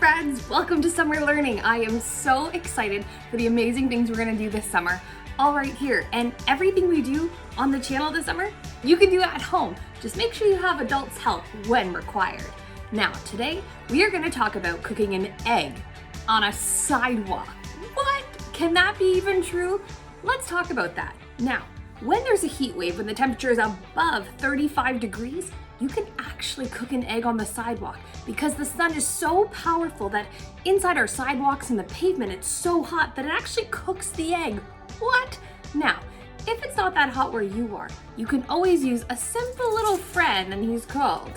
friends, welcome to summer learning. I am so excited for the amazing things we're gonna do this summer, all right here. And everything we do on the channel this summer, you can do at home. Just make sure you have adults' help when required. Now, today, we are gonna talk about cooking an egg on a sidewalk. What? Can that be even true? Let's talk about that. Now, when there's a heat wave, when the temperature is above 35 degrees, you can actually cook an egg on the sidewalk because the sun is so powerful that inside our sidewalks and the pavement, it's so hot that it actually cooks the egg. What? Now, if it's not that hot where you are, you can always use a simple little friend, and he's called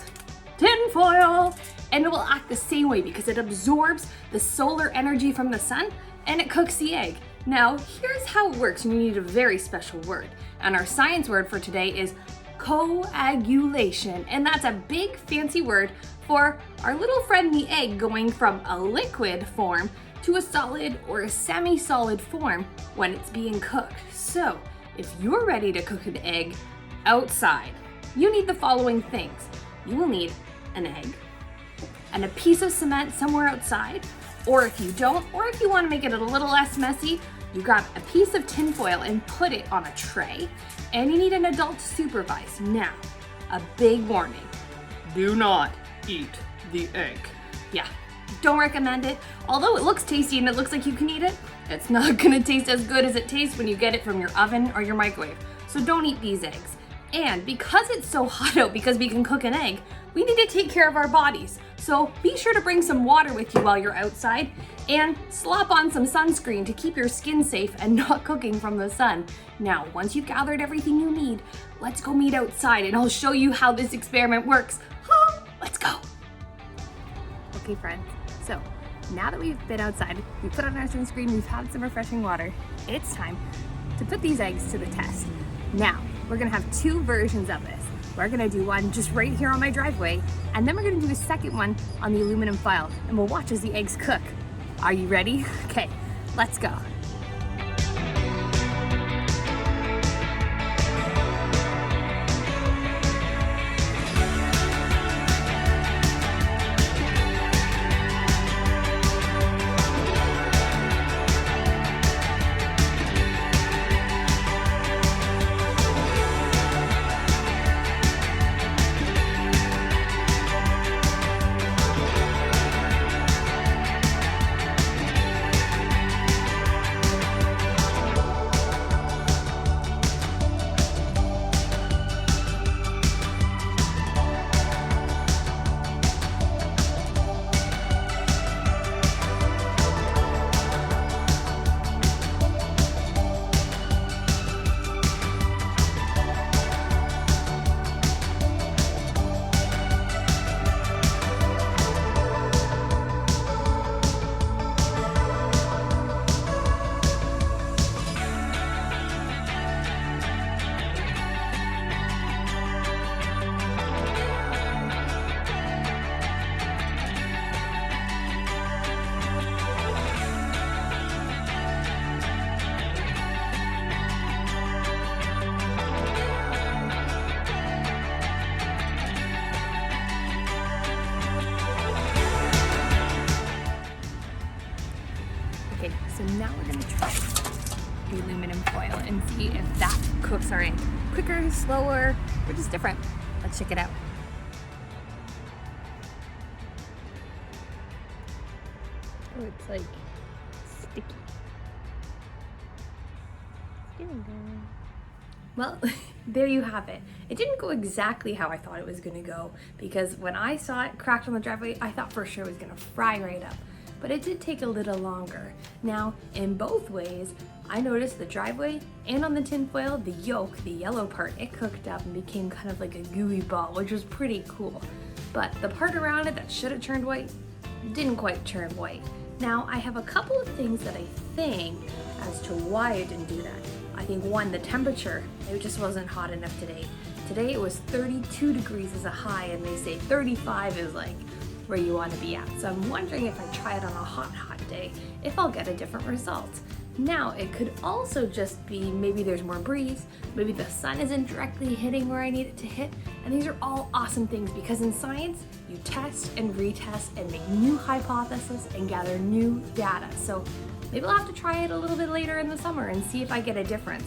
tin foil, and it will act the same way because it absorbs the solar energy from the sun and it cooks the egg. Now, here's how it works, and you need a very special word. And our science word for today is coagulation, and that's a big fancy word for our little friend the egg going from a liquid form to a solid or a semi-solid form when it's being cooked. So if you're ready to cook an egg outside, you need the following things. You will need an egg and a piece of cement somewhere outside, or if you don't, or if you want to make it a little less messy, you grab a piece of tin foil and put it on a tray, and you need an adult to supervise. Now, a big warning, do not eat the egg. Yeah, don't recommend it. Although it looks tasty and it looks like you can eat it, it's not gonna taste as good as it tastes when you get it from your oven or your microwave. So don't eat these eggs. And because it's so hot out, because we can cook an egg, we need to take care of our bodies. So be sure to bring some water with you while you're outside and slop on some sunscreen to keep your skin safe and not cooking from the sun. Now, once you've gathered everything you need, let's go meet outside and I'll show you how this experiment works. Let's go. Okay, friends, so now that we've been outside, we put on our sunscreen, we've had some refreshing water, it's time to put these eggs to the test. Now, we're gonna have two versions of this. We're gonna do one just right here on my driveway, and then we're gonna do a second one on the aluminum foil, and we'll watch as the eggs cook. Are you ready? Okay, let's go. Okay, so now we're gonna try the aluminum foil and see if that cooks our egg quicker, slower, or just different. Let's check it out. Oh, it's like sticky. It's getting there. Well, there you have it. It didn't go exactly how I thought it was gonna go because when I saw it cracked on the driveway, I thought for sure it was gonna fry right up. But it did take a little longer. Now, in both ways, I noticed the driveway and on the tin foil, the yolk, the yellow part, it cooked up and became kind of like a gooey ball, which was pretty cool. But the part around it that should have turned white, didn't quite turn white. Now, I have a couple of things that I think as to why it didn't do that. I think one, the temperature, it just wasn't hot enough today. Today it was 32 degrees as a high, and they say 35 is like where you want to be at. So I'm wondering if I try it on a hot day, if I'll get a different result. Now, it could also just be maybe there's more breeze, maybe the sun isn't directly hitting where I need it to hit, And these are all awesome things because in science, you test and retest and make new hypotheses and gather new data. So maybe I'll have to try it a little bit later in the summer and see if I get a difference.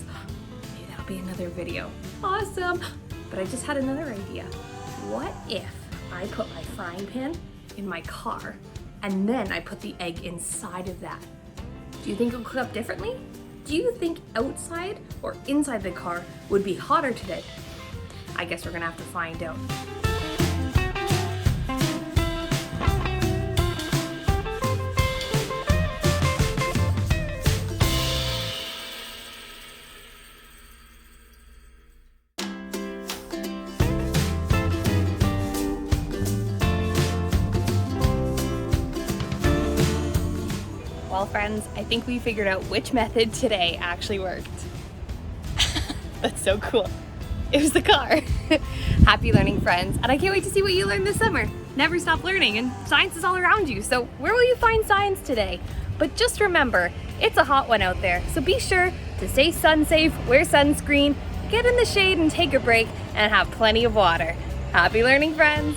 Maybe that'll be another video. Awesome. But I just had another idea. What if I put my frying pan in my car and then I put the egg inside of that? Do you think it'll cook up differently? Do you think outside or inside the car would be hotter today? I guess we're gonna have to find out. Well, friends, I think we figured out which method today actually worked. That's so cool. It was the car. Happy learning, friends, and I can't wait to see what you learn this summer. Never stop learning, and science is all around you, so where will you find science today? But just remember, it's a hot one out there, so be sure to stay sun safe, wear sunscreen, get in the shade and take a break, and have plenty of water. Happy learning, friends!